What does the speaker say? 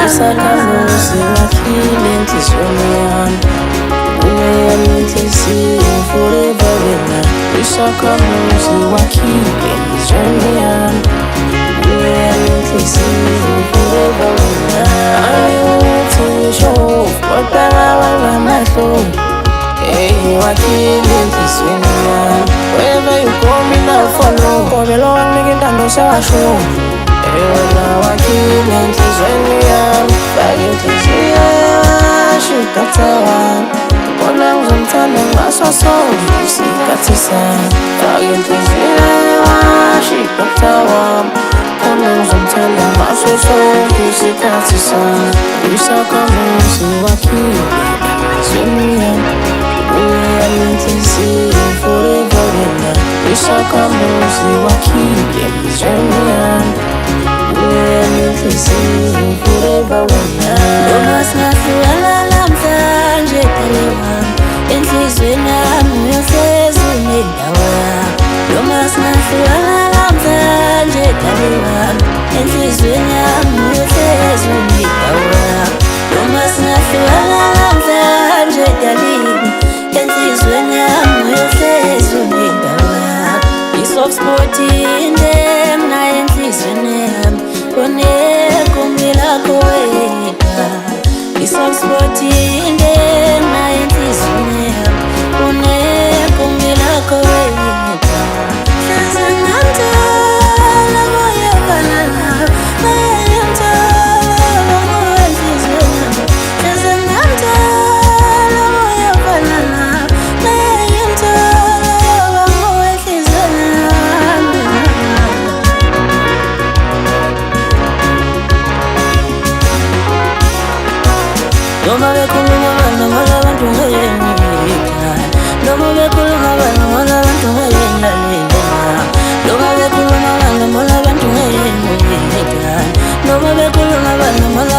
Isakhamuzi wakhile enhliziyweni yami, uneyami inhliziyo forever wena. Isakhamuzi wakhile enhliziyweni yami, uneyami inhliziyo forever wena. Angiwuthi ngisho kodwa kawanga amahlo, hey wakhile enhliziyweni yami. Wherever you go mina follow, Nkobelo wanginika intando sewasho. Wena wakhile enhliziyweni yami, faka inhliziyo yasho Dr. wami. Khona ngizomthanda ngaso sonke isikhathi sami. Faka inhliziyo yasho Dr. wami. Khona ngizomthanda ngaso sonke isikhathi sami. Isakhamuzi wakhile enhliziyweni yami, uneyami inhliziyo forever wena. Isakhamuzi wakhile enhliziyweni yami, uneyami inhliziyo forever wena. Noma singahlukana namhlanje dali wami, enhliziyweni yami uyohlezi unendawo yami. Noma singahlukana namhlanje dali wami, enhliziyweni yami uyohlezi unendawo yami. Noma singahlukana namhlanje dalini, enhliziyweni yami uyohlezi unendawo yami. I-soft spot indemna enhliziyweni yami, kunegumbi lakho wedwa. I-soft spot indemna enhliziyweni yami, kunegumbi lakho wedwa. Hleze ngamthola moya ofana nawe, ngiyamthola ngowenhliziyweni yami. Hleze ngamthola moya ofana nawe, ngiyamthola ngowenhliziyweni yami. Noma bekhuluma abantu ngoba abantu ngeyengiyithanda, noma bekhuluma abantu ngoba abantu ngeyengilalela, noma bekhuluma abantu ngoba abantu ngeyengiyithanda, noma bekhuluma abantu ngoba